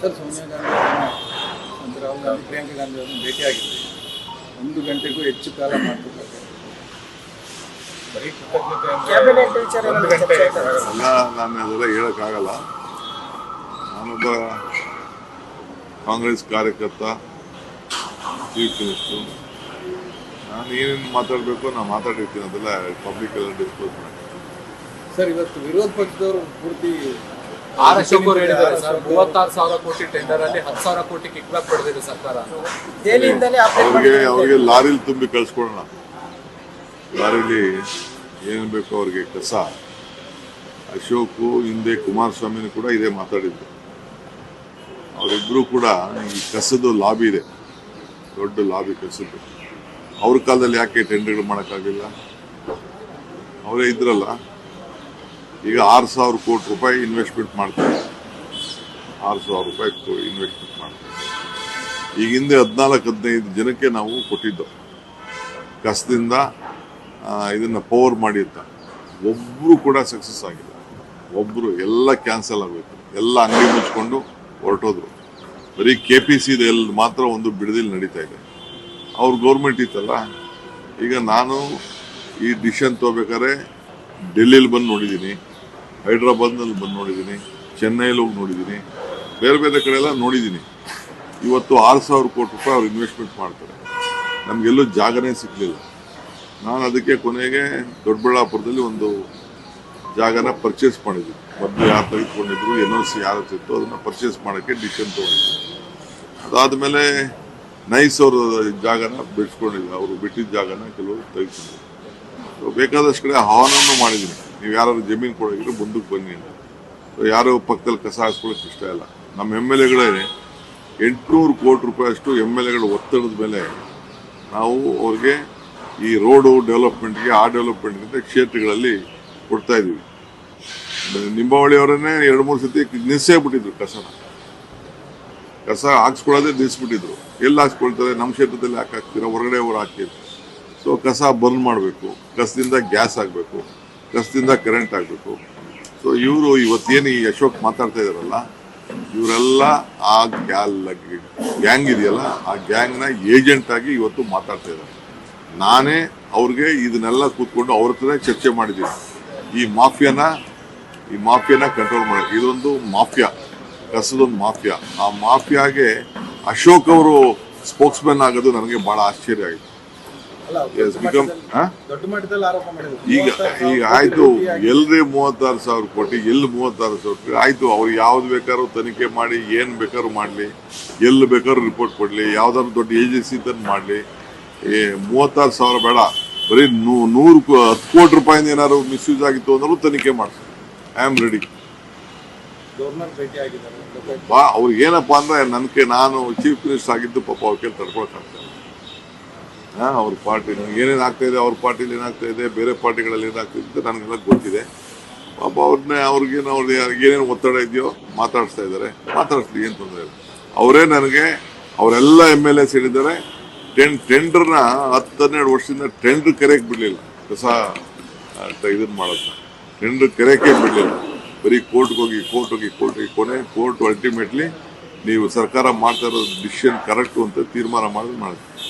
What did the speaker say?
Sir, Sonia Gandhi Rahul Gandhi Priyanka Gandhi ಅವರನ್ನು ಭೇಟಿಯಾಗಿದ್ದರು. 1 ಗಂಟೆಗೂ ಹೆಚ್ಚು ಕಾಲ ಮಾತುಕತೆ. ಬರೀ ಕೃತಜ್ಞತೆ ನಾನು ಅದೆಲ್ಲ ಹೇಳೋಕ್ಕಾಗಲ್ಲ. ನಾನೊಬ್ಬ ಕಾಂಗ್ರೆಸ್ ಕಾರ್ಯಕರ್ತ, ಚೀಫ್ ಮಿನಿಸ್ಟ್ರು. ನಾನು ಏನೇನು ಮಾತಾಡಬೇಕು ನಾನು ಮಾತಾಡಿರ್ತೀನಿ, ಅದೆಲ್ಲ ಪಬ್ಲಿಕ್ ಎಲ್ಲ ಡಿಸ್ಕ್ಲೋಸ್ ಮಾಡಿ. ಸರ್, ಇವತ್ತು ವಿರೋಧ ಪಕ್ಷದವರು ಪೂರ್ತಿ ಆರ್ ಅಶೋಕ್ ಅವರು ಹೇಳಿದ್ದಾರೆ ಸರ್, 36,000 ಕೋಟಿ ಟೆಂಡರ್ ಅಲ್ಲಿ 10,000 ಕೋಟಿ ಕಿಕ್ ಬ್ಯಾಕ್ ಪಡೆದಿದೆ ಸರ್ಕಾರ. ಅವ್ರಿಗೆ ಲಾರಿಲಿ ತುಂಬಿ ಕಳ್ಸ್ಕೊಡೋಣ. ಲಾರಿಲಿ ಏನು ಬೇಕು ಅವ್ರಿಗೆ ಕಸ. ಅಶೋಕು ಹಿಂದೆ ಕುಮಾರಸ್ವಾಮಿನೂ ಕೂಡ ಇದೇ ಮಾತಾಡಿದ್ರು. ಅವರಿಬ್ಬರು ಕೂಡ ಈ ಕಸದ ಲಾಬಿ ಇದೆ, ದೊಡ್ಡ ಲಾಬಿ ಕಸದ್ದು. ಅವ್ರ ಕಾಲದಲ್ಲಿ ಯಾಕೆ ಟೆಂಡರ್ಗಳು ಮಾಡೋಕ್ಕಾಗಲಿಲ್ಲ? ಅವರೇ ಇದ್ರಲ್ಲ. ಈಗ 6,000 ಕೋಟಿ ರೂಪಾಯಿ ಇನ್ವೆಸ್ಟ್ಮೆಂಟ್ ಮಾಡ್ತಾರೆ. 6,000 ರೂಪಾಯಿ ಇನ್ವೆಸ್ಟ್ಮೆಂಟ್ ಮಾಡ್ತಾರೆ. ಈಗ ಹಿಂದೆ 14-15 ಜನಕ್ಕೆ ನಾವು ಕೊಟ್ಟಿದ್ದು ಕಸದಿಂದ ಇದನ್ನ ಪವರ್ ಮಾಡಿ ಅಂತ. ಒಬ್ಬರು ಕೂಡ ಸಕ್ಸಸ್ ಆಗಿಲ್ಲ. ಒಬ್ಬರು ಎಲ್ಲ ಕ್ಯಾನ್ಸಲ್ ಆಗೋಯ್ತು. ಎಲ್ಲ ಅಂಗಡಿ ಮುಚ್ಕೊಂಡು ಹೊರಟೋದ್ರು. ಬರೀ KPC ಮಾತ್ರ ಒಂದು ಬಿಡದಿಲ್ ನಡೀತಾ ಇದೆ. ಅವ್ರ ಗೌರ್ಮೆಂಟ್ ಇತ್ತಲ್ಲ. ಈಗ ನಾನು ಈ ಡಿಸಿಷನ್ ತಗೋಬೇಕಾದ್ರೆ ಡೆಲ್ಲಿಲಿ ಬಂದು ನೋಡಿದ್ದೀನಿ, ಹೈದ್ರಾಬಾದ್ನಲ್ಲಿ ಬಂದು ನೋಡಿದ್ದೀನಿ, ಚೆನ್ನೈಲಿ ಹೋಗಿ ನೋಡಿದ್ದೀನಿ, ಬೇರೆ ಬೇರೆ ಕಡೆ ಎಲ್ಲ ನೋಡಿದ್ದೀನಿ. ಇವತ್ತು 6,000 ಕೋಟಿ ರೂಪಾಯಿ ಅವ್ರು ಇನ್ವೆಸ್ಟ್ಮೆಂಟ್ ಮಾಡ್ತಾರೆ. ನಮಗೆಲ್ಲೂ ಜಾಗನೇ ಸಿಗಲಿಲ್ಲ. ನಾನು ಅದಕ್ಕೆ ಕೊನೆಗೆ ದೊಡ್ಡಬಳ್ಳಾಪುರದಲ್ಲಿ ಒಂದು ಜಾಗನ ಪರ್ಚೇಸ್ ಮಾಡಿದ್ವಿ. ಮೊದಲು ಯಾರು ತೆಗೆದುಕೊಂಡಿದ್ರು, NOC ಯಾರು ಸಿಕ್ತು, ಅದನ್ನು ಪರ್ಚೇಸ್ ಮಾಡೋಕ್ಕೆ ಡಿಸಿಷನ್ ತೊಗೊಂಡಿದ್ವಿ. ಅದಾದಮೇಲೆ ನೈಸ್ ಅವರು ಜಾಗನ ಬಿಡಿಸ್ಕೊಂಡಿದ್ರು. ಅವರು ಬಿಟ್ಟಿದ್ದ ಜಾಗನ ಕೆಲವರು ತೆಗೆದುಕೊಂಡಿದ್ರು. ಬೇಕಾದಷ್ಟು ಕಡೆ ಆಹ್ವಾನವನ್ನು ಮಾಡಿದ್ದೀನಿ, ನೀವು ಯಾರು ಜಮೀನು ಕೊಡೋಗಿದ್ರೆ ಮುಂದಕ್ಕೆ ಬನ್ನಿ ಅಂತ. ಯಾರು ಪಕ್ಕದಲ್ಲಿ ಕಸ ಹಾಕ್ಸ್ಕೊಳ್ಳೋಕೆ ಇಷ್ಟ ಇಲ್ಲ. ನಮ್ಮ MLAಗಳೇ 800 ಕೋಟಿ ರೂಪಾಯಿ ಅಷ್ಟು MLAಗಳ ಒತ್ತಡದ ಮೇಲೆ ನಾವು ಅವ್ರಿಗೆ ಈ ರೋಡು ಡೆವಲಪ್ಮೆಂಟ್ಗೆ, ಆ ಡೆವಲಪ್ಮೆಂಟ್ಗಿಂತ ಕ್ಷೇತ್ರಗಳಲ್ಲಿ ಕೊಡ್ತಾ ಇದ್ದೀವಿ. ನಿಂಬಾವಳಿ ಅವರನ್ನೇ 2-3 ಸತಿ ನಿಲ್ಲಿಸೇ ಬಿಟ್ಟಿದ್ರು. ಕಸ ಹಾಕ್ಸ್ಕೊಳ್ಳೋದೇ ನಿಲ್ಲಿಸ್ಬಿಟ್ಟಿದ್ರು. ಎಲ್ಲಿ ಹಾಕ್ಸ್ಕೊಳ್ತಾರೆ? ನಮ್ಮ ಕ್ಷೇತ್ರದಲ್ಲಿ ಯಾಕೆ ಹಾಕ್ತೀರಾ? ಹೊರಗಡೆ ಅವ್ರು ಹಾಕಿದ್ರು. ಸೊ ಕಸ ಬರ್ನ್ ಮಾಡಬೇಕು, ಕಸದಿಂದ ಗ್ಯಾಸ್ ಆಗಬೇಕು, ಕಸದಿಂದ ಕರೆಂಟ್ ಆಗಬೇಕು. ಸೊ ಇವರು ಇವತ್ತೇನು ಈ ಅಶೋಕ್ ಮಾತಾಡ್ತಾ ಇದಾರಲ್ಲ, ಇವರೆಲ್ಲ ಆ ಗ್ಯಾಂಗ್ ಇದೆಯಲ್ಲ, ಆ ಗ್ಯಾಂಗ್ನ ಏಜೆಂಟ್ ಆಗಿ ಇವತ್ತು ಮಾತಾಡ್ತಾ ಇದ್ದಾರೆ. ನಾನೇ ಅವ್ರಿಗೆ ಇದನ್ನೆಲ್ಲ ಕೂತ್ಕೊಂಡು ಅವ್ರ ಹತ್ರನೇ ಚರ್ಚೆ ಮಾಡಿದ್ದೀನಿ. ಈ ಮಾಫಿಯಾನ ಕಂಟ್ರೋಲ್ ಮಾಡಿ. ಇದೊಂದು ಮಾಫಿಯಾ, ಕಸದೊಂದು ಮಾಫಿಯಾ. ಆ ಮಾಫಿಯಾಗೆ ಅಶೋಕ್ ಅವರು ಸ್ಪೋಕ್ಸ್ಮನ್ ಆಗೋದು ನನಗೆ ಬಹಳ ಆಶ್ಚರ್ಯ ಆಯಿತು. ಈಗ ಆಯ್ತು, ಎಲ್ರಿ 36,000 ಕೋಟಿ, ಎಲ್ಲಿ 36,000 ಕೋಟಿ ಆಯ್ತು. ಅವ್ರು ಯಾವ್ದು ಬೇಕಾದ್ರೂ ತನಿಖೆ ಮಾಡಿ, ಏನ್ ಬೇಕಾದ್ರೂ ಮಾಡ್ಲಿ, ಎಲ್ಲಿ ಬೇಕಾದ್ರೂ ರಿಪೋರ್ಟ್ ಕೊಡ್ಲಿ, ಯಾವ್ದಾದ್ರು ದೊಡ್ಡ ಏಜೆನ್ಸಿ ತಂದು ಮಾಡ್ಲಿ. 36,000 ಬೇಡ, ಬರೀ 10 ಕೋಟಿ ರೂಪಾಯಿಂದ ಏನಾದ್ರು ಮಿಸ್ಯೂಸ್ ಆಗಿತ್ತು ಅಂದ್ರೂ ತನಿಖೆ ಮಾಡ್ತಾರೆ. I am ready. ಅವ್ರಿಗೆ ಏನಪ್ಪಾ ಅಂದ್ರೆ ನಾನು ಚೀಫ್ ಮಿನಿಸ್ಟರ್ ಆಗಿದ್ದು ಪಾಪ ಅವ್ರ ಕೈಲಿ ತಡ್ಕೊಳಕ್ಕಾಗ್ತದೆ. ಅವ್ರ ಪಾರ್ಟಿ ಏನೇನು ಆಗ್ತಾ ಇದೆ, ಅವ್ರ ಪಾರ್ಟಿಲಿ ಏನಾಗ್ತಾ ಇದೆ, ಬೇರೆ ಪಾರ್ಟಿಗಳಲ್ಲಿ ಏನಾಗ್ತಿದೆ ಅಂತ ನನಗೆಲ್ಲ ಗೊತ್ತಿದೆ. ಪಾಪ ಏನೇನು ಒತ್ತಡ ಇದೆಯೋ ಮಾತಾಡಿಸ್ತಾ ಇದ್ದಾರೆ, ಮಾತಾಡಿಸ್ಲಿ, ಏನು ತೊಂದರೆ ಇಲ್ಲ. ಅವರೇ ನನಗೆ ಅವರೆಲ್ಲ MLAs ಹೇಳಿದ್ದಾರೆ, ಟೆಂಡರ್ನ 10-12 ವರ್ಷದಿಂದ ಟೆಂಡರ್ ಕರೆಯಕ್ಕೆ ಬಿಡಲಿಲ್ಲ. ಕಸ ಇದನ್ನು ಮಾಡೋದು ಟೆಂಡರ್ ಕರೆಯಕ್ಕೆ ಬಿಡಲಿಲ್ಲ. ಬರೀ ಕೋರ್ಟ್ಗೆ ಹೋಗಿ ಕೋರ್ಟ್ ಅಲ್ಟಿಮೇಟ್ಲಿ ನೀವು ಸರ್ಕಾರ ಮಾಡ್ತಾ ಇರೋ ಡಿಸಿಷನ್ ಕರೆಕ್ಟು ಅಂತ ತೀರ್ಮಾನ ಮಾಡಿದ್ರೆ ಮಾಡಿದೆ.